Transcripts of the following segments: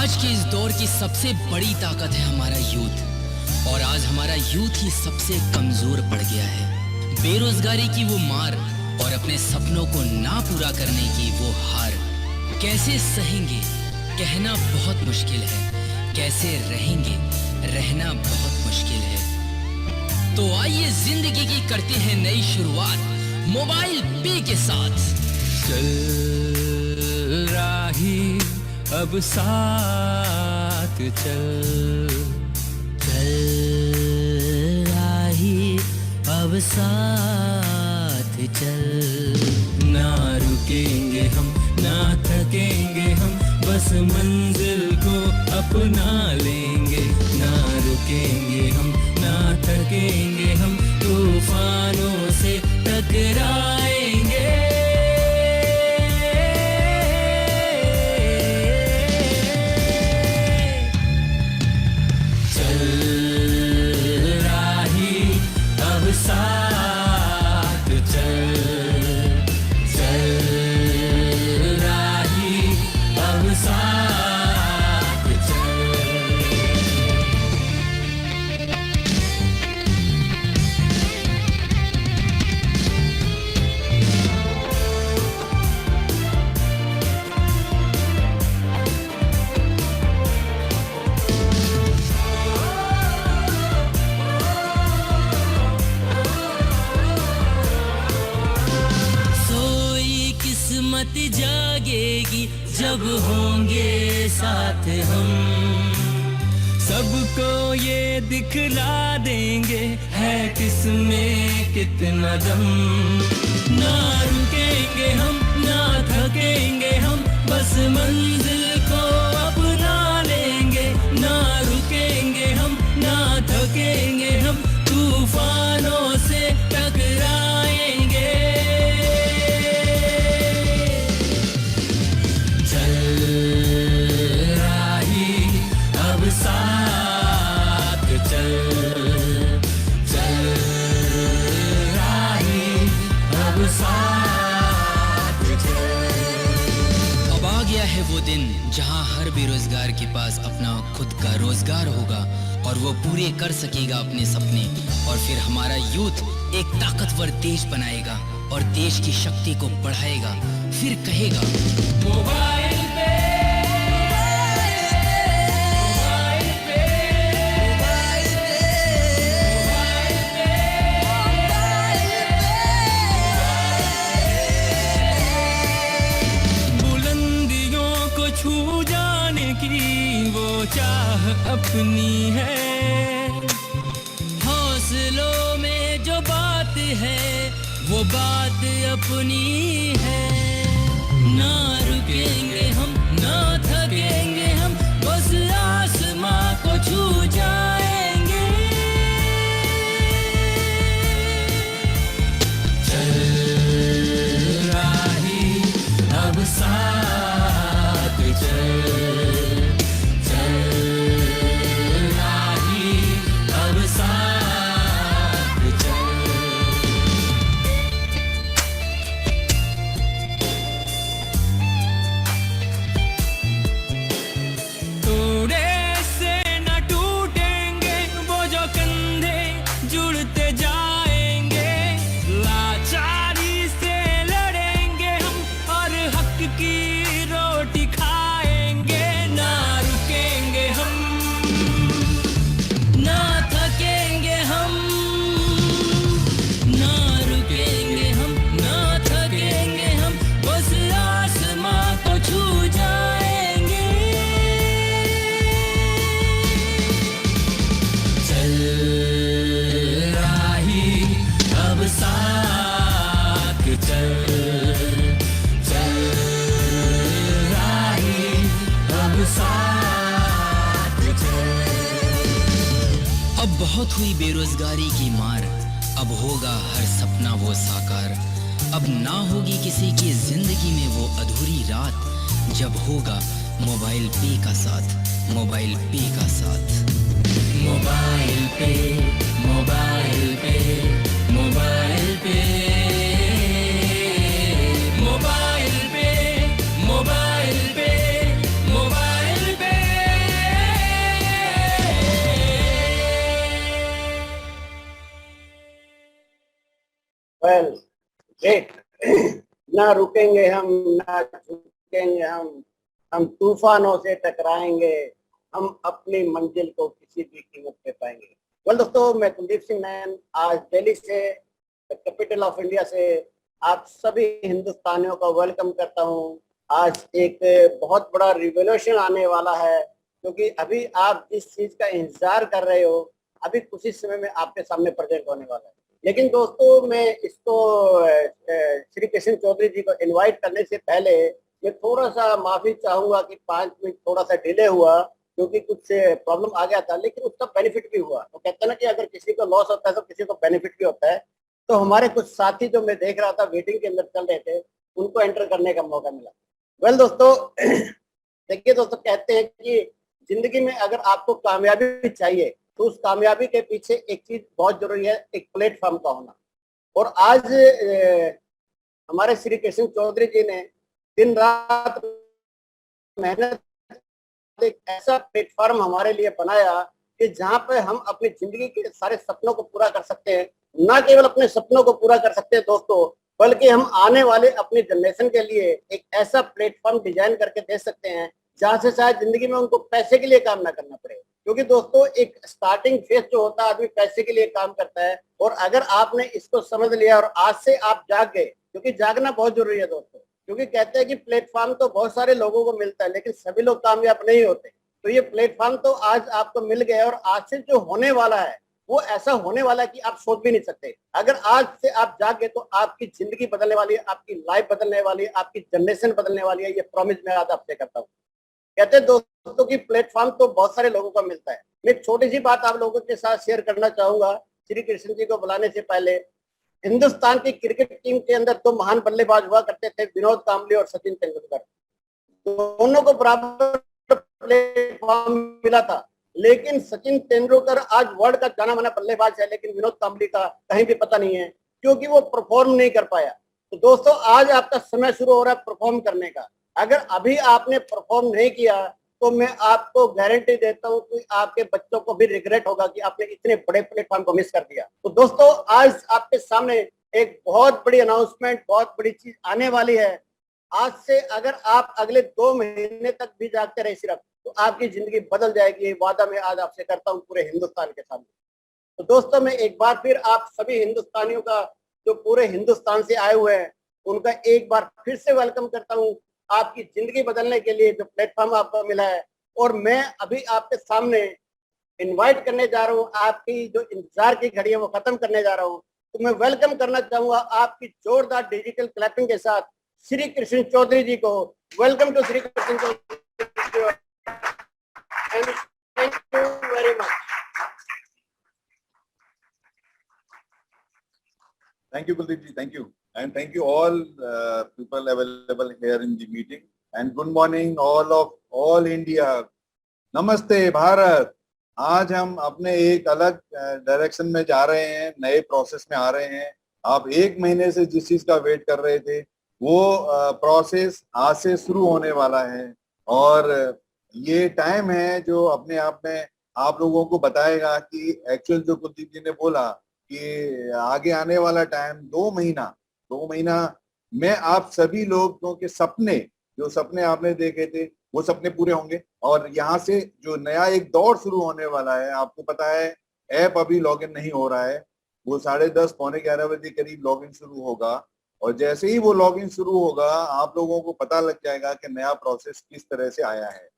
आज के इस दौर की सबसे बड़ी ताकत है हमारा यूथ, और आज हमारा यूथ ही सबसे कमजोर पड़ गया है। बेरोजगारी की वो मार और अपने सपनों को ना पूरा करने की वो हार कैसे सहेंगे कहना बहुत मुश्किल है, कैसे रहेंगे रहना बहुत मुश्किल है। तो आइए जिंदगी की करते हैं नई शुरुआत मोबाइल पे के साथ। चल राही अब साथ चल, चल राही अब साथ चल। ना रुकेंगे हम ना थकेंगे हम, बस मंजिल को अपना लेंगे। ना रुकेंगे हम ना थकेंगे हम, तूफानों से टकराएंगे। साथ चल, चल राही अब साथ चल। किस्मत जागेगी जब होंगे साथ हम, सबको ये दिखला देंगे है किसमें कितना दम। ना रुकेंगे हम ना थकेंगे हम, बस मंजिल को अपना लेंगे। ना रुकेंगे हम ना थकेंगे हम, तूफानों से टकराएंगे। साथ चल, चल राही अब साथ चल। अब आ गया है वो दिन जहां हर बेरोजगार के पास अपना खुद का रोजगार होगा और वो पूरे कर सकेगा अपने सपने। और फिर हमारा यूथ एक ताकतवर देश बनाएगा और देश की शक्ति को बढ़ाएगा। फिर कहेगा मोबाइल पे छू जाने की वो चाह अपनी है। हौसलों में जो बात है वो बात अपनी है। ना रुकेंगे हम ना थकेंगे हम, बस आसमां को छू जाएंगे। चल राही अब साथ चल, चल राही अब साथ चल। तोड़े से न टूटेंगे वो जो कंधे जुड़ते जाएंगे। लाचारी से लड़ेंगे हम और हक की रोटी खाएंगे। ना रुकेंगे हम ना थकेंगे हम, ना रुकेंगे हम ना थकेंगे हम, बस आसमां को छू जाएंगे। चल राही अब साथ चल, चल राही अब साथ चल। अब बहुत हुई बेरोजगारी की मार, अब होगा हर सपना वो साकार। अब ना होगी किसी की जिंदगी में वो अधूरी रात, जब होगा मोबाइल पे का साथ, मोबाइल पे का साथ। मोबाइल पे मोबाइल पे मोबाइल पे मोबाइल पे मोबाइल पे मोबाइल पे। Well great. ना रुकेंगे हम, ना झुकेंगे हम तूफानों से टकराएंगे, हम अपनी मंजिल को किसी भी कीमत पे पाएंगे। वेल दोस्तों, मैं कुलदीप सिंह नैन आज दिल्ली से, कैपिटल ऑफ इंडिया से आप सभी हिंदुस्तानियों का वेलकम करता हूँ। आज एक बहुत बड़ा रिवोल्यूशन आने वाला है, क्योंकि अभी आप जिस चीज का इंतजार कर रहे हो अभी कुछ ही समय में आपके सामने प्रेजेंट होने वाला है। लेकिन दोस्तों, मैं इसको श्री कृष्ण चौधरी जी को इनवाइट करने से पहले मैं थोड़ा सा माफी चाहूंगा कि 5 मिनट थोड़ा सा डिले हुआ, क्योंकि कुछ प्रॉब्लम आ गया था, लेकिन उसका बेनिफिट भी हुआ। तो कहते हैं ना कि अगर किसी को लॉस होता है तो किसी को बेनिफिट भी होता है। तो हमारे कुछ साथी जो मैं देख रहा था वेटिंग के अंदर चल रहे थे, उनको एंटर करने का मौका मिला। वेल दोस्तों, देखिए दोस्तों, कहते हैं कि जिंदगी में अगर आपको कामयाबी चाहिए तो उस कामयाबी के पीछे एक चीज बहुत जरूरी है, एक प्लेटफॉर्म का होना। और आज हमारे श्री कृष्ण चौधरी जी ने दिन रात मेहनत एक ऐसा प्लेटफॉर्म हमारे लिए बनाया कि जहां पे हम अपनी जिंदगी के सारे सपनों को पूरा कर सकते हैं। ना केवल अपने सपनों को पूरा कर सकते हैं दोस्तों, बल्कि हम आने वाले अपनी जनरेशन के लिए एक ऐसा प्लेटफॉर्म डिजाइन करके दे सकते हैं जहां से शायद जिंदगी में उनको पैसे के लिए काम ना करना पड़े। क्योंकि दोस्तों, एक स्टार्टिंग फेज जो होता है, आदमी पैसे के लिए काम करता है। और अगर आपने इसको समझ लिया और आज से आप जाग गए, क्योंकि जागना बहुत जरूरी है दोस्तों, क्योंकि कहते हैं कि प्लेटफॉर्म तो बहुत सारे लोगों को मिलता है लेकिन सभी लोग कामयाब नहीं होते। तो ये प्लेटफॉर्म तो आज आपको मिल गया, और आज से जो होने वाला है वो ऐसा होने वाला है कि आप सोच भी नहीं सकते। अगर आज से आप जागे तो आपकी जिंदगी बदलने वाली है, आपकी लाइफ बदलने वाली है, आपकी जनरेशन बदलने वाली है। ये प्रॉमिस मैं आज आपसे करता हूँ। कहते हैं दोस्तों कि प्लेटफॉर्म तो बहुत सारे लोगों को मिलता है। मैं एक छोटी सी बात आप लोगों के साथ शेयर करना चाहूंगा। श्री कृष्ण जी को बुलाने से पहले हिंदुस्तान की क्रिकेट टीम के अंदर 2 महान बल्लेबाज हुआ करते थे, विनोद कांबली और सचिन तेंदुलकर। दोनों को बराबर प्लेटफॉर्म मिला था, लेकिन सचिन तेंदुलकर आज वर्ल्ड का जाना माना बल्लेबाज है, लेकिन विनोद कांबली का कहीं भी पता नहीं है, क्योंकि वो परफॉर्म नहीं कर पाया। तो दोस्तों, आज आपका समय शुरू हो रहा है परफॉर्म करने का। अगर अभी आपने परफॉर्म नहीं किया तो मैं आपको गारंटी देता हूं कि आपके बच्चों को भी रिग्रेट होगा कि आपने इतने बड़े प्लेटफॉर्म को मिस कर दिया। तो दोस्तों, आज आपके सामने एक बहुत बड़ी अनाउंसमेंट, बहुत बड़ी चीज आने वाली है। आज से अगर आप अगले 2 महीने तक भी जागते रहे सिर्फ, तो आपकी जिंदगी बदल जाएगी। ये वादा मैं आज आपसे करता हूँ पूरे हिंदुस्तान के सामने। तो दोस्तों, मैं एक बार फिर आप सभी हिंदुस्तानियों का, जो पूरे हिंदुस्तान से आए हुए हैं, उनका एक बार फिर से वेलकम करता हूँ आपकी जिंदगी बदलने के लिए जो प्लेटफॉर्म आपको मिला है। और मैं अभी आपके सामने इनवाइट करने जा रहा हूँ, आपकी जो इंतजार की घड़ी है वो खत्म करने जा रहा हूँ। तो मैं वेलकम करना चाहूंगा आपकी जोरदार डिजिटल क्लैपिंग के साथ श्री कृष्ण चौधरी जी को। Welcome to Shri Krishna Chaudhary, and thank you very much. Thank you, Kuldeep ji. Thank you. And thank you all people available here in the meeting. And good morning all India. Namaste Bharat. आज हम अपने एक अलग direction में जा रहे हैं, नए प्रोसेस में आ रहे हैं। आप 1 महीने से जिस चीज का वेट कर रहे थे वो प्रोसेस आज से शुरू होने वाला है। और ये टाइम है जो अपने आप में आप लोगों को बताएगा कि एक्चुअल जो कुलदीप जी ने बोला कि आगे आने वाला टाइम 2 महीना में आप सभी लोगों के सपने, जो सपने आपने देखे थे वो सपने पूरे होंगे। और यहाँ से जो नया एक दौर शुरू होने वाला है, आपको पता है ऐप अभी लॉगिन नहीं हो रहा है, वो 10:30 पौने 11 बजे करीब लॉगिन शुरू होगा। और जैसे ही वो लॉगिन शुरू होगा आप लोगों को पता लग जाएगा कि नया प्रोसेस किस तरह से आया है।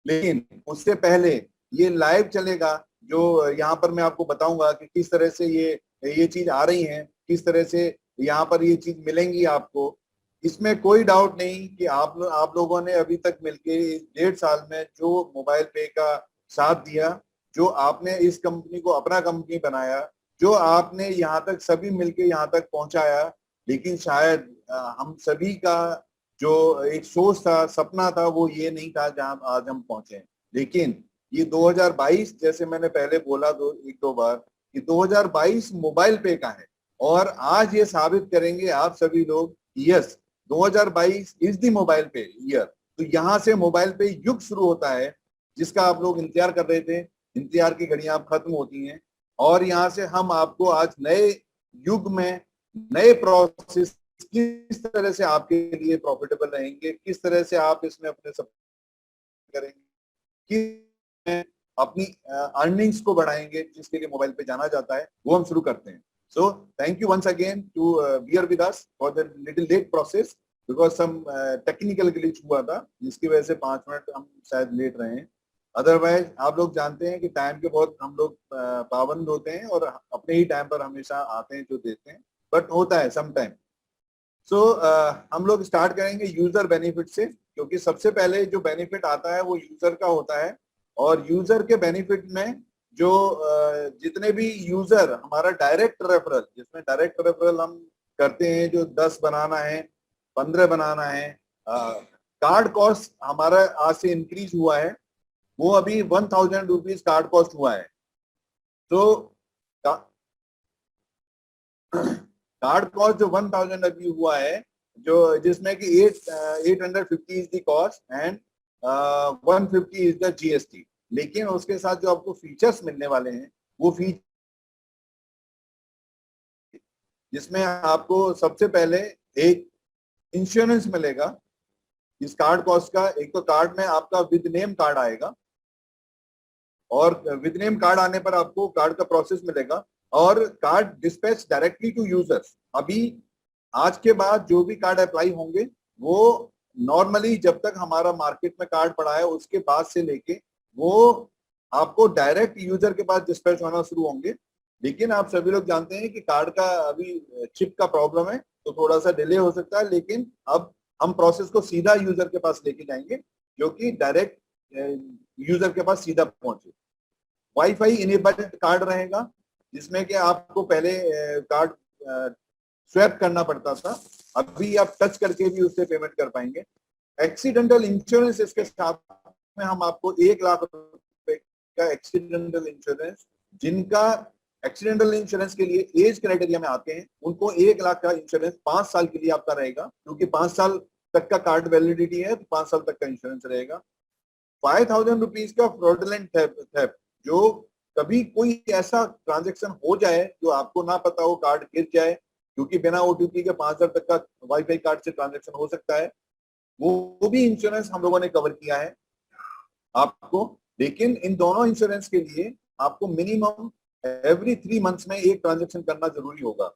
लेकिन उससे पहले ये लाइव चलेगा, जो यहाँ पर मैं आपको बताऊंगा कि किस तरह से ये चीज आ रही है, किस तरह से यहाँ पर ये चीज मिलेंगी आपको। इसमें कोई डाउट नहीं कि आप लोगों ने अभी तक मिलके 1.5 साल में जो मोबाइल पे का साथ दिया, जो आपने इस कंपनी को अपना कंपनी बनाया, जो आपने यहाँ तक सभी मिलके यहाँ तक पहुंचाया। लेकिन शायद हम सभी का जो एक सोच था, सपना था, वो ये नहीं था जहां आज हम पहुंचे। लेकिन ये 2022, जैसे मैंने पहले बोला 1-2 बार, कि 2022 मोबाइल पे का है। और आज ये साबित करेंगे आप सभी लोग, यस 2022 इज द मोबाइल पे ईयर। तो यहाँ से मोबाइल पे युग शुरू होता है, जिसका आप लोग इंतजार कर रहे थे। इंतजार की घड़ियां अब खत्म होती हैं और यहाँ से हम आपको आज नए युग में नए प्रोसेस किस तरह से आपके लिए प्रॉफिटेबल रहेंगे, किस तरह से आप इसमें अपने सब करेंगे, किस अपनी अर्निंग्स को बढ़ाएंगे, जिसके लिए मोबाइल पे जाना जाता है, वो हम शुरू करते हैं. So thank you once again to bear with us for the little late process because some technical glitch हुआ था, जिसकी वजह से 5 मिनट हम शायद लेट रहे हैं. अदरवाइज आप लोग जानते हैं कि टाइम के बहुत हम लोग पाबंद होते हैं और अपने ही टाइम पर हमेशा आते हैं जो देते हैं, बट होता है सम टाइम. सो हम लोग स्टार्ट करेंगे यूजर बेनिफिट से, क्योंकि सबसे पहले जो बेनिफिट आता है वो यूजर का होता है. और यूजर के बेनिफिट में जो जितने भी यूजर हमारा डायरेक्ट रेफरल, जिसमें डायरेक्ट रेफरल हम करते हैं, जो 10 बनाना है, 15 बनाना है, कार्ड कॉस्ट हमारा आज से इंक्रीज हुआ है, वो अभी 1000 रुपीज कार्ड कॉस्ट हुआ है. तो कार्ड कॉस्ट जो 1000 अभी हुआ है, जो जिसमें कि 850 is the cost and 150 is the GST. लेकिन उसके साथ जो आपको फीचर्स मिलने वाले हैं वो फीचर, जिसमें आपको सबसे पहले एक इंश्योरेंस मिलेगा इस कार्ड कॉस्ट का. एक तो कार्ड में आपका विद नेम कार्ड आएगा, और विद नेम कार्ड आने पर आपको कार्ड का प्रोसेस मिलेगा और card dispatch directly to users. अभी आज के बाद जो भी कार्ड अप्लाई होंगे वो नॉर्मली जब तक हमारा मार्केट में कार्ड पड़ा है उसके बाद से लेके वो आपको डायरेक्ट यूजर के पास डिस्पैच होना शुरू होंगे. लेकिन आप सभी लोग जानते हैं कि कार्ड का अभी चिप का प्रॉब्लम है, तो थोड़ा सा डिले हो सकता है. लेकिन अब हम प्रोसेस को सीधा यूजर के पास लेके जाएंगे, जो कि डायरेक्ट यूजर के पास सीधा पहुंचे. वाईफाई इनेबल्ड कार्ड रहेगा, जिसमें कि आपको पहले कार्ड स्वैप करना पड़ता था, अभी आप टच करके भी उससे पेमेंट कर पाएंगे. एक्सीडेंटल इंश्योरेंस इसके साथ में हम आपको 1 लाख रुपए का एक्सीडेंटल इंश्योरेंस, जिनका एक्सीडेंटल इंश्योरेंस के लिए एज क्राइटेरिया में आते हैं, उनको 1 लाख का इंश्योरेंस 5 साल के लिए आपका रहेगा, क्योंकि 5 साल तक का कार्ड वैलिडिटी है, तो 5 साल तक का इंश्योरेंस रहेगा. 5000 रुपीज का फ्रॉडलेंट थेफ्ट, जो कभी कोई ऐसा ट्रांजेक्शन हो जाए जो आपको ना पता हो, कार्ड गिर जाए, क्योंकि बिना ओटीपी के 5000 तक का वाईफाई कार्ड से ट्रांजेक्शन हो सकता है, वो भी इंश्योरेंस हम लोगों ने कवर किया है आपको. लेकिन इन दोनों इंश्योरेंस के लिए आपको मिनिमम एवरी 3 मंथ्स में एक ट्रांजेक्शन करना जरूरी होगा.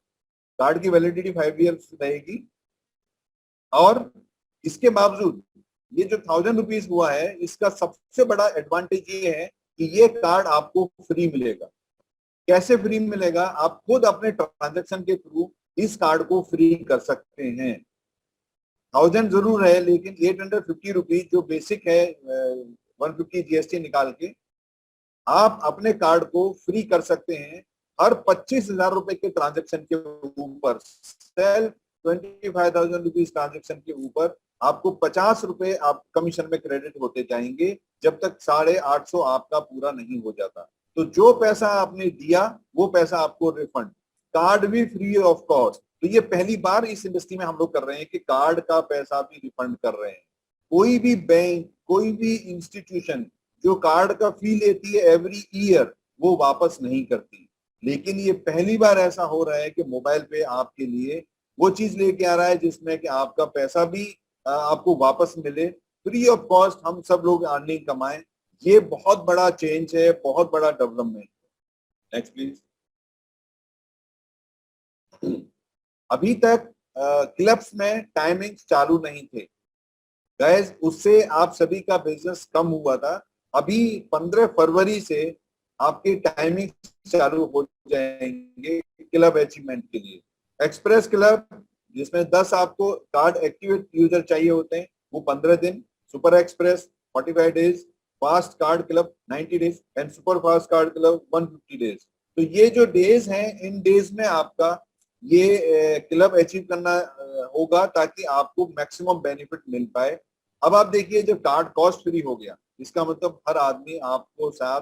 कार्ड की वैलिडिटी 5 ईयर्स रहेगी. और इसके बावजूद ये जो 1000 रुपीज हुआ है, इसका सबसे बड़ा एडवांटेज ये है कि ये कार्ड आपको फ्री मिलेगा. कैसे फ्री मिलेगा? आप खुद अपने ट्रांजैक्शन के थ्रू इस कार्ड को फ्री कर सकते हैं. 1000 जरूर है, लेकिन 850 रुपीज जो बेसिक है, 150 जीएसटी निकाल के आप अपने कार्ड को फ्री कर सकते हैं. हर 25,000 रुपए के ट्रांजेक्शन के ऊपर, सेल्फ 25,000 रुपीज ट्रांजेक्शन के ऊपर आपको 50 रुपए आप कमीशन में क्रेडिट होते जाएंगे, जब तक 850 आपका पूरा नहीं हो जाता. तो जो पैसा आपने दिया वो पैसा आपको रिफंड, कार्ड भी फ्री ऑफ कॉस्ट. तो ये पहली बार इस इंडस्ट्री में हम लोग कर रहे हैं कि कार्ड का पैसा भी रिफंड कर रहे हैं. कोई भी बैंक, कोई भी इंस्टीट्यूशन जो कार्ड का फी लेती है एवरी ईयर, वो वापस नहीं करती. लेकिन ये पहली बार ऐसा हो रहा है कि मोबाइल पे आपके लिए वो चीज लेके आ रहा है जिसमें कि आपका पैसा भी आपको वापस मिले, फ्री ऑफ कॉस्ट. हम सब लोग अर्निंग कमाएं. ये बहुत बड़ा चेंज है, बहुत बड़ा डेवलपमेंट. Next please. अभी तक क्लब्स में टाइमिंग्स चालू नहीं थे गाइस, उससे आप सभी का बिजनेस कम हुआ था. अभी 15 फरवरी से आपके टाइमिंग चालू हो जाएंगे क्लब अचीवमेंट के लिए. एक्सप्रेस क्लब, जिसमें 10 आपको कार्ड एक्टिवेट यूजर चाहिए होते हैं, वो 15 दिन. Super express 45 days, fast card club 90 days and super fast card club 150 days. तो ये जो डेज हैं, इन डेज में आपका ये क्लब अचीव करना होगा ताकि आपको मैक्सिमम बेनिफिट मिल पाए. अब आप देखिए, जब कार्ड कॉस्ट फ्री हो गया, इसका मतलब हर आदमी आपको साथ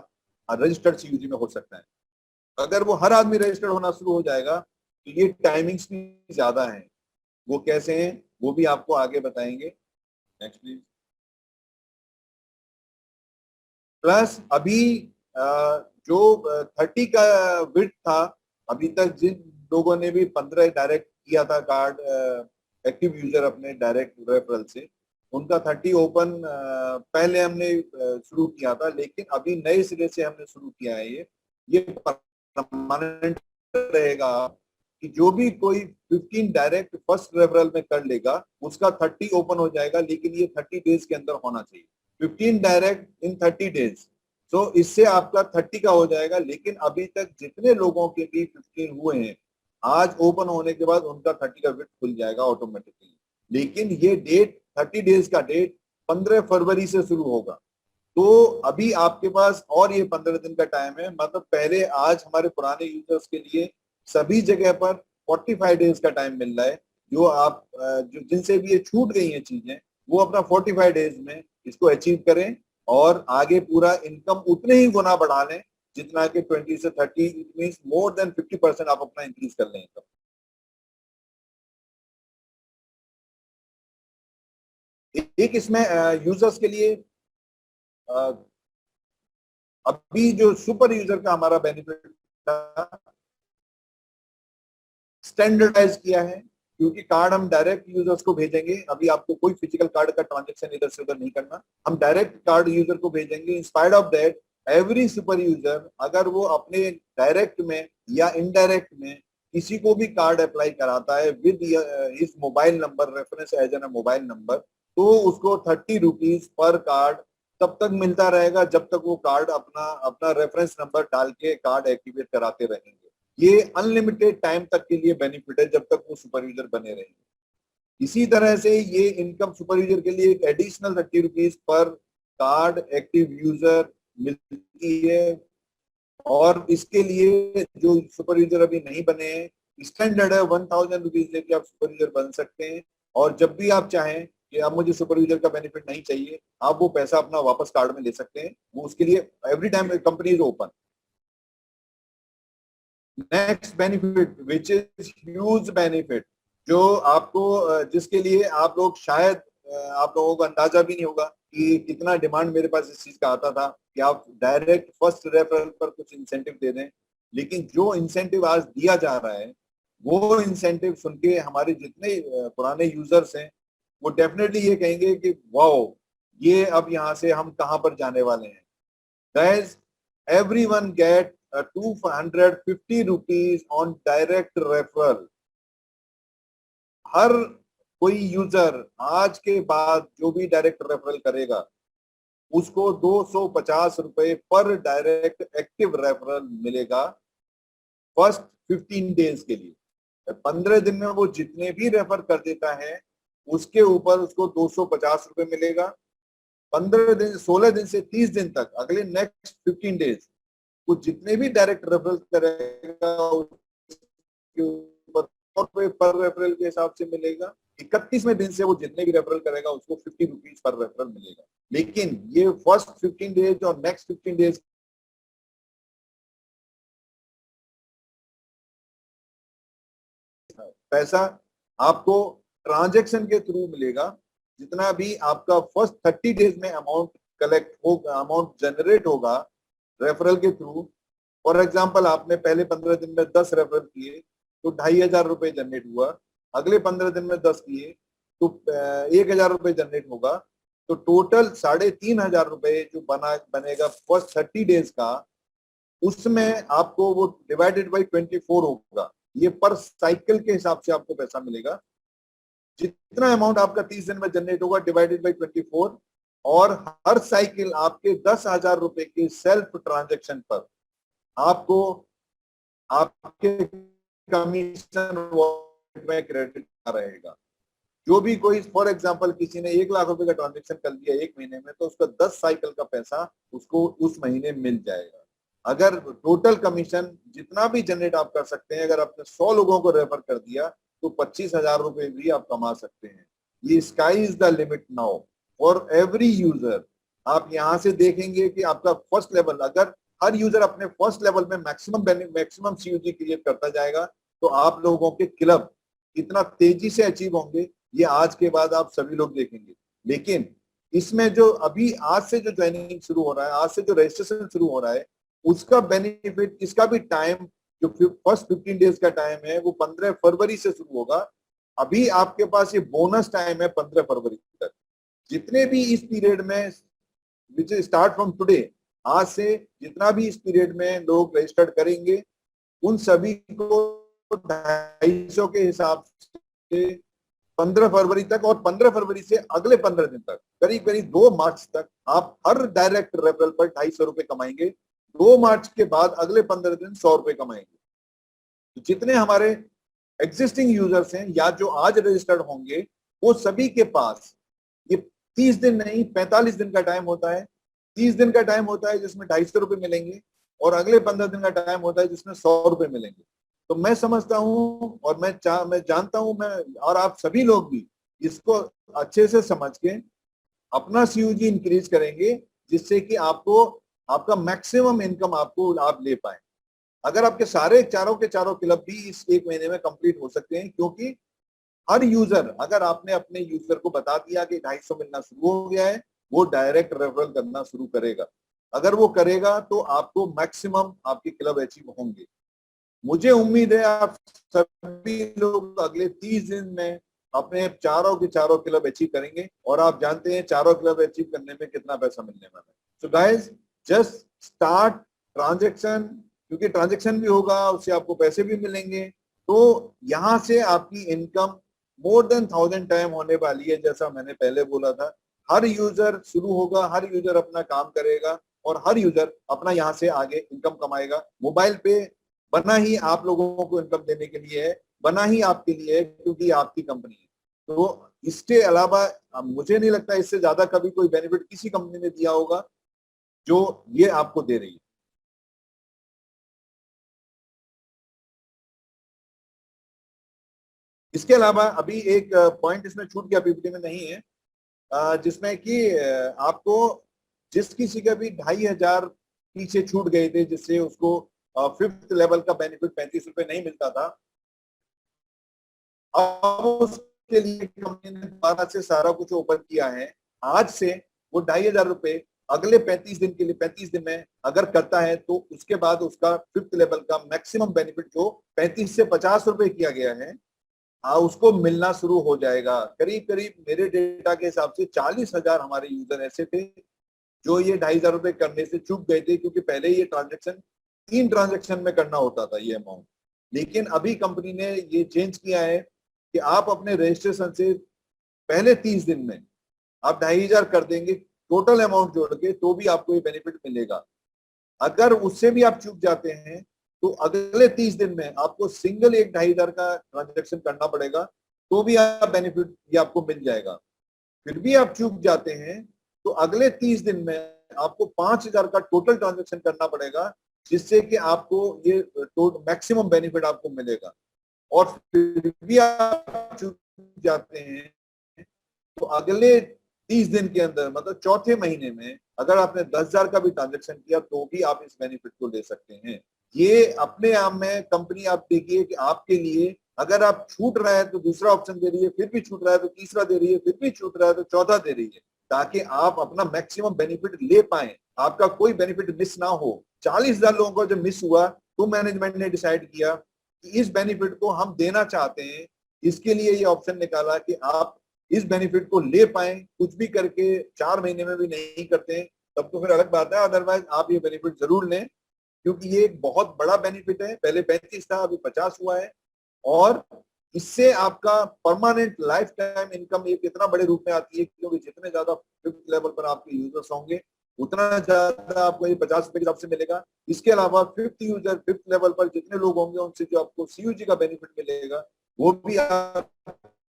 रजिस्टर्ड सीयूजी में हो सकता है. अगर वो हर आदमी रजिस्टर्ड होना शुरू हो जाएगा तो ये टाइमिंग्स भी ज्यादा हैं. वो कैसे हैं वो भी आपको आगे बताएंगे. Next please. प्लस अभी जो 30 का विड्थ था, अभी तक जिन लोगों ने भी 15 डायरेक्ट किया था कार्ड एक्टिव यूजर अपने डायरेक्ट रेफरल से, उनका 30 ओपन पहले हमने शुरू किया था, लेकिन अभी नए सिरे से हमने शुरू किया है। ये परमानेंट रहेगा कि जो भी कोई 15 डायरेक्ट फर्स्ट रेफरल में कर लेगा उसका 30 ओपन हो जाएगा, लेकिन ये 30 डेज के अंदर होना चाहिए। 15 डायरेक्ट इन 30 डेज, तो इससे आपका 30 का हो जाएगा। लेकिन अभी तक जितने लोगों के भी 15 हुए हैं, आज ओपन होने के बाद उनका 30 का विड्थ खुल जाएगा ऑटोमेटिकली। लेकिन ये डेट 30 डेज का डेट 15 फरवरी से शुरू होगा। तो अभी आपके पास और ये 15 दिन का टाइम है। मतलब पहले आज हमारे पुराने यूजर्स के लिए सभी जगह पर 45 डेज का टाइम मिल रहा है। जो आप जो जिनसे भी ये छूट गई हैं चीजें, वो अपना 45 डेज में इसको अचीव करें और आगे पूरा इनकम उतने ही गुना बढ़ा लें जितना कि 20 से 30, इट मींस मोर देन 50% आप अपना इंक्रीज कर लें इनकम। एक इसमें यूजर्स के लिए अभी जो सुपर यूजर का हमारा बेनिफिट स्टैंडर्डाइज किया है, क्योंकि कार्ड हम डायरेक्ट यूजर्स को भेजेंगे। अभी आपको कोई फिजिकल कार्ड का ट्रांजेक्शन इधर से उधर नहीं करना, हम डायरेक्ट कार्ड यूजर को भेजेंगे। In spite of that, every super user अगर वो अपने डायरेक्ट में या इनडायरेक्ट में किसी को भी कार्ड अप्लाई कराता है with his mobile number, reference as an mobile number, तो उसको 30 रुपीज पर कार्ड तब तक मिलता रहेगा जब तक वो कार्ड अपना रेफरेंस नंबर डाल के कार्ड एक्टिवेट कराते रहेंगे। ये अनलिमिटेड टाइम तक के लिए बेनिफिट है जब तक वो सुपर यूजर बने रहेंगे। इसी तरह से ये इनकम सुपर यूजर के लिए एक additional 30 rupees per card active user मिलती है। और इसके लिए जो सुपर यूजर अभी नहीं बने हैं, स्टैंडर्ड है 1000 रुपीज लेके आप सुपर यूजर बन सकते हैं। और जब भी आप चाहें कि अब मुझे सुपर यूजर का बेनिफिट नहीं चाहिए, आप वो पैसा अपना वापस कार्ड में ले सकते हैं। वो उसके लिए every time company is open. Next benefit which is huge benefit, जो आपको जिसके लिए आप लोग शायद आप लोगों को अंदाजा भी नहीं होगा कि कितना डिमांड मेरे पास इस चीज का आता था कि आप डायरेक्ट फर्स्ट रेफरल पर कुछ इंसेंटिव दे दें। लेकिन जो इंसेंटिव आज दिया जा रहा है, वो इंसेंटिव सुन के हमारे जितने पुराने यूजर्स हैं वो डेफिनेटली ये कहेंगे कि वाओ, ये अब यहाँ से हम कहाँ पर जाने वाले हैं। Guys, everyone get 250 rupees on direct referral. हर कोई यूजर आज के बाद जो भी डायरेक्ट रेफरल करेगा उसको 250 रुपए पर डायरेक्ट एक्टिव रेफरल मिलेगा फर्स्ट 15 डेज के लिए। 15 दिन में वो जितने भी रेफर कर देता है उसके ऊपर उसको 250 रुपए मिलेगा। 15 दिन, 16 दिन से 30 दिन तक, अगले नेक्स्ट 15 डेज वो जितने भी डायरेक्ट रेफरल करेगा उसके ऊपर पर रेफरल के हिसाब से मिलेगा। 31वें दिन से वो जितने भी रेफरल करेगा उसको 50 रुपीज पर रेफरल मिलेगा। लेकिन ये फर्स्ट 15 डेज और नेक्स्ट 15 डेज पैसा आपको ट्रांजैक्शन के थ्रू मिलेगा। जितना भी आपका फर्स्ट 30 डेज में अमाउंट कलेक्ट होगा, अमाउंट जनरेट होगा रेफरल के थ्रू। फॉर एग्जांपल, आपने पहले 15 दिन में 10 रेफरल किए तो 2500 रुपए जनरेट हुआ। अगले 15 दिन में 10 किए तो 1000 रुपए जनरेट होगा। तो टोटल 3500 रुपए जो बनेगा फर्स्ट 30 डेज का, उसमें आपको वो डिवाइडेड बाई 24 होगा। ये पर साइकिल के हिसाब से आपको पैसा मिलेगा। जितना अमाउंट आपका 30 दिन में जनरेट होगा डिवाइडेड बाई 24, और हर साइकिल आपके 10,000 रुपए के सेल्फ ट्रांजैक्शन पर आपको आपके कमीशन में क्रेडिट रहेगा। जो भी कोई, फॉर एग्जांपल, किसी ने 1 लाख रुपए का ट्रांजैक्शन कर दिया एक महीने में, तो उसका 10 साइकिल का पैसा उसको उस महीने मिल जाएगा। अगर टोटल कमीशन जितना भी जनरेट आप कर सकते हैं, अगर आपने 100 लोगों को रेफर कर दिया तो 25,000 रुपए भी आप कमा सकते हैं। ये sky is the limit now for every user. आप यहाँ से देखेंगे कि आपका फर्स्ट लेवल, अगर हर यूजर अपने फर्स्ट लेवल में मैक्सिमम सीयूजी क्रिएट करता जाएगा तो आप लोगों के क्लब कितना तेजी से अचीव होंगे, ये आज के बाद आप सभी लोग देखेंगे। लेकिन इसमें जो अभी आज से जो ज्वाइनिंग शुरू हो रहा है, आज से जो रजिस्ट्रेशन शुरू हो रहा है, उसका बेनिफिट, इसका भी टाइम जो फर्स्ट 15 डेज का टाइम है वो 15 फरवरी से शुरू होगा। अभी आपके पास ये बोनस टाइम है 15 फरवरी तक। जितने भी इस पीरियड में, विच स्टार्ट फ्रॉम टुडे, आज से जितना भी इस पीरियड में लोग रजिस्टर्ड करेंगे उन सभी को 250 के हिसाब से 15 फरवरी तक, और 15 फरवरी से अगले 15 दिन तक, करीब करीब 2 मार्च तक आप हर डायरेक्ट रेफरल पर 250 रुपए कमाएंगे। 2 मार्च के बाद अगले 15 दिन 100 रुपए कमाएंगे। तो जितने हमारे एग्जिस्टिंग यूजर्स हैं या जो आज रजिस्टर्ड होंगे, वो सभी के पास ये 30 दिन नहीं 45 दिन का टाइम होता है। 30 दिन का टाइम होता है जिसमें 250 रुपए मिलेंगे, और अगले 15 दिन का टाइम होता है जिसमें 100 रुपए मिलेंगे। तो मैं समझता हूं और मैं जानता हूं, मैं और आप सभी लोग भी इसको अच्छे से समझ के अपना सीयूजी इंक्रीज करेंगे, जिससे कि आपको आपका मैक्सिमम इनकम आप ले पाए। अगर आपके सारे चारों के चारों क्लब भी इस 1 महीने में कंप्लीट हो सकते हैं, क्योंकि हर यूजर, अगर आपने अपने यूजर को बता दिया कि 250 मिलना शुरू हो गया है, वो डायरेक्ट रेफरल करना शुरू करेगा। अगर वो करेगा तो आपको मैक्सिमम आपके क्लब अचीव होंगे। मुझे उम्मीद है आप सभी लोग अगले 30 दिन में अपने चारों के चारों क्लब अचीव करेंगे, और आप जानते हैं चारों क्लब अचीव करने में कितना पैसा मिलने वाला है। So guys, just start transaction, क्योंकि ट्रांजैक्शन भी होगा, उससे आपको पैसे भी मिलेंगे। तो यहाँ से आपकी इनकम मोर देन 1000 टाइम होने वाली है। जैसा मैंने पहले बोला था, हर यूजर शुरू होगा, हर यूजर अपना काम करेगा, और हर यूजर अपना यहाँ से आगे इनकम कमाएगा। मोबाइल पे बना ही आप लोगों को इनकम देने के लिए है, बना ही आपके लिए है, क्योंकि आपकी कंपनी है। तो इसके अलावा मुझे नहीं लगता इससे ज्यादा कभी कोई बेनिफिट किसी कंपनी ने दिया होगा जो ये आपको दे रही है। इसके अलावा अभी एक पॉइंट इसमें छूट गया, पीपीटी में नहीं है, जिसमें कि आपको जिस किसी का भी 2500 पीछे छूट गए थे, जिससे उसको 5th लेवल का बेनिफिट 35 रुपए नहीं मिलता था, अब उसके लिए कंपनी ने दोबारा से सारा कुछ ओपन किया है। आज से वो 2500 रुपए अगले 35 दिन के लिए, 35 दिन में अगर करता है तो उसके बाद उसका 5th लेवल का मैक्सिमम बेनिफिट जो 35 से 50 रुपए किया गया है, उसको मिलना शुरू हो जाएगा। करीब करीब मेरे डेटा के हिसाब से 40,000 हमारे यूजर ऐसे थे जो ये 2500 रुपए करने से चूक गए थे, क्योंकि पहले ये ट्रांजेक्शन 3 ट्रांजेक्शन में करना होता था ये अमाउंट। लेकिन अभी कंपनी ने ये चेंज किया है कि आप अपने रजिस्ट्रेशन से पहले 30 दिन में आप 2500 कर देंगे टोटल अमाउंट जोड़ के, तो भी आपको ये बेनिफिट मिलेगा। अगर उससे भी आप चूक जाते हैं तो अगले 30 दिन में आपको सिंगल एक 2500 का ट्रांजेक्शन करना पड़ेगा, तो भी आप बेनिफिट ये आपको मिल जाएगा। फिर भी आप चूक जाते हैं तो अगले 30 दिन में आपको 5000 का टोटल ट्रांजेक्शन करना पड़ेगा, जिससे कि आपको ये मैक्सिमम बेनिफिट आपको मिलेगा। और फिर भी आप चूक जाते हैं तो अगले 30 दिन के अंदर, मतलब चौथे महीने में, अगर आपने 10,000 का भी ट्रांजेक्शन किया तो भी आप इस बेनिफिट को ले सकते हैं। ये अपने आप में कंपनी, आप देखिए कि आपके लिए अगर आप छूट रहा है तो दूसरा ऑप्शन दे रही है, फिर भी छूट रहा है तो तीसरा दे रही है, फिर भी छूट रहा है तो चौथा दे रही है, ताकि आप अपना मैक्सिमम बेनिफिट ले पाए, आपका कोई बेनिफिट मिस ना हो। 40,000 लोगों का जब मिस हुआ तो मैनेजमेंट ने डिसाइड किया कि इस बेनिफिट को हम देना चाहते हैं। इसके लिए ये ऑप्शन निकाला कि आप इस बेनिफिट को ले पाए, कुछ भी करके 4 महीने में भी नहीं करते तब तो फिर अलग बात है, अदरवाइज आप ये बेनिफिट जरूर लें, क्योंकि ये एक बहुत बड़ा बेनिफिट है। पहले 35 था, अभी 50 हुआ है, और इससे आपका परमानेंट लाइफ टाइम इनकम एक इतना बड़े रूप में आती है, क्योंकि जितने ज्यादा 5th लेवल पर आपके यूजर्स होंगे उतना ज्यादा आपको ये 50 रुपए के हिसाब से मिलेगा। इसके अलावा 5th लेवल पर जितने लोग होंगे उनसे जो आपको सीयूजी का बेनिफिट मिलेगा वो भी आप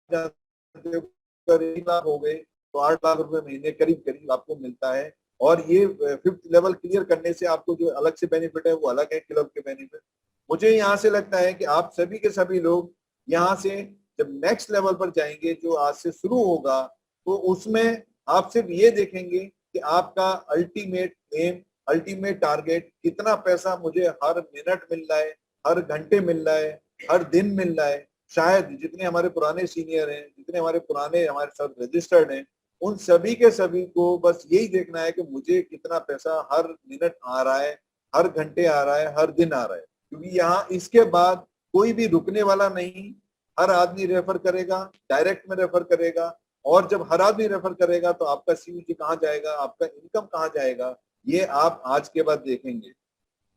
3 लाख हो गए तो 8 लाख रुपए महीने करीब करीब आपको मिलता है। और ये 5th लेवल क्लियर करने से आपको जो अलग से बेनिफिट है वो अलग है क्लब के बेनिफिट। मुझे यहाँ से लगता है कि आप सभी के सभी लोग यहाँ से जब नेक्स्ट लेवल पर जाएंगे जो आज से शुरू होगा, तो उसमें आप सिर्फ ये देखेंगे कि आपका अल्टीमेट एम, अल्टीमेट टारगेट कितना पैसा मुझे हर मिनट मिल रहा है, हर घंटे मिल रहा है, हर दिन मिल रहा है। शायद जितने हमारे पुराने सीनियर हैं, जितने हमारे पुराने हमारे साथ रजिस्टर्ड हैं, उन सभी के सभी को बस यही देखना है कि मुझे कितना पैसा हर मिनट आ रहा है, हर घंटे आ रहा है, हर दिन आ रहा है। क्योंकि यहाँ इसके बाद कोई भी रुकने वाला नहीं, हर आदमी रेफर करेगा, डायरेक्ट में रेफर करेगा, और जब हर आदमी रेफर करेगा तो आपका सीयूजी कहाँ जाएगा, आपका इनकम कहाँ जाएगा, ये आप आज के बाद देखेंगे।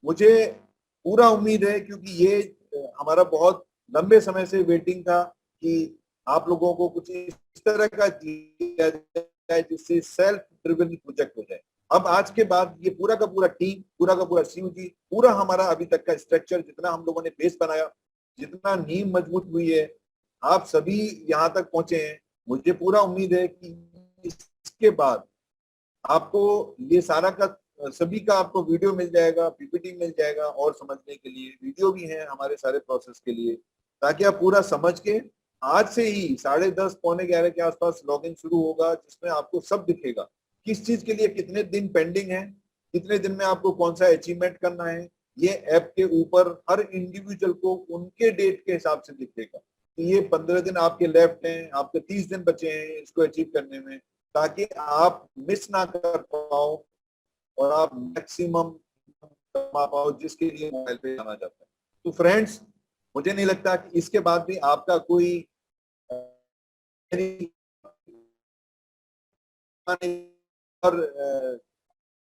मुझे पूरा उम्मीद है, क्योंकि ये हमारा बहुत लंबे समय से वेटिंग था कि आप लोगों को कुछ इस तरह का दिया जाए जिससे सेल्फ ड्रिवन प्रोजेक्ट हो जाए। अब आज के बाद ये पूरा का पूरा टीम, पूरा का पूरा सीयूजी, पूरा हमारा अभी तक का स्ट्रक्चर, जितना हम लोगों ने बेस बनाया, जितना नींव मजबूत हुई है, आप सभी यहाँ तक पहुंचे हैं। मुझे पूरा उम्मीद है कि इसके बाद आपको ये सारा का सभी का आपको वीडियो मिल जाएगा, पीपीटी मिल जाएगा, और समझने के लिए वीडियो भी है हमारे सारे प्रोसेस के लिए, ताकि आप पूरा समझ के आज से ही 10:30 पौने 11 के आसपास लॉगिन शुरू होगा, जिसमें आपको सब दिखेगा किस चीज के लिए कितने दिन पेंडिंग है, कितने दिन में आपको कौन सा अचीवमेंट करना है। ये ऐप के ऊपर हर इंडिविजुअल को उनके डेट के हिसाब से दिखेगा कि ये 15 दिन आपके लेफ्ट हैं, आपके 30 दिन बचे हैं इसको अचीव करने में, ताकि आप मिस ना कर पाओ और आप मैक्सिमम कमा पाओ, जिसके लिए मोबाइल पे जाना जाता है। तो फ्रेंड्स, मुझे नहीं लगता कि इसके बाद भी आपका कोई और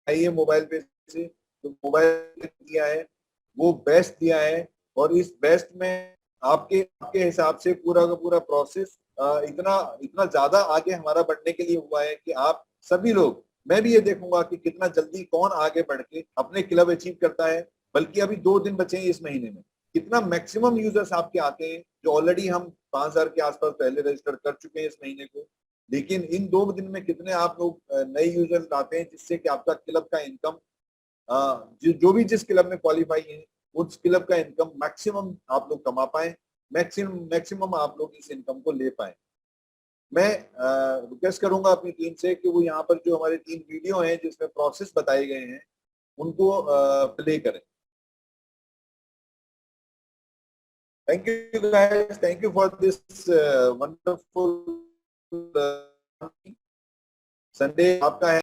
ये मोबाइल पे से तो मोबाइल दिया है वो बेस्ट दिया है, और इस बेस्ट में आपके आपके हिसाब से पूरा का पूरा प्रोसेस इतना इतना ज्यादा आगे हमारा बढ़ने के लिए हुआ है कि आप सभी लोग, मैं भी ये देखूंगा कि कितना जल्दी कौन आगे बढ़ के अपने क्लब अचीव करता है। बल्कि अभी 2 दिन बचे हैं इस महीने में, कितना मैक्सिमम यूजर्स आपके आते हैं, जो ऑलरेडी हम 5000 के आसपास पहले रजिस्टर कर चुके हैं इस महीने को, लेकिन इन 2 दिन में कितने आप लोग नए यूजर्स आते हैं, जिससे कि आपका क्लब का इनकम जो भी जिस क्लब में क्वालिफाई है उस क्लब का इनकम मैक्सिमम आप लोग कमा पाए, मैक्सिमम आप लोग इस इनकम को ले पाए। मैं रिक्वेस्ट करूंगा अपनी टीम से कि वो यहाँ पर जो हमारे 3 वीडियो हैं जिसमें प्रोसेस बताए गए हैं उनको प्ले करें। Thank you guys, thank you for this wonderful Sunday आपका है।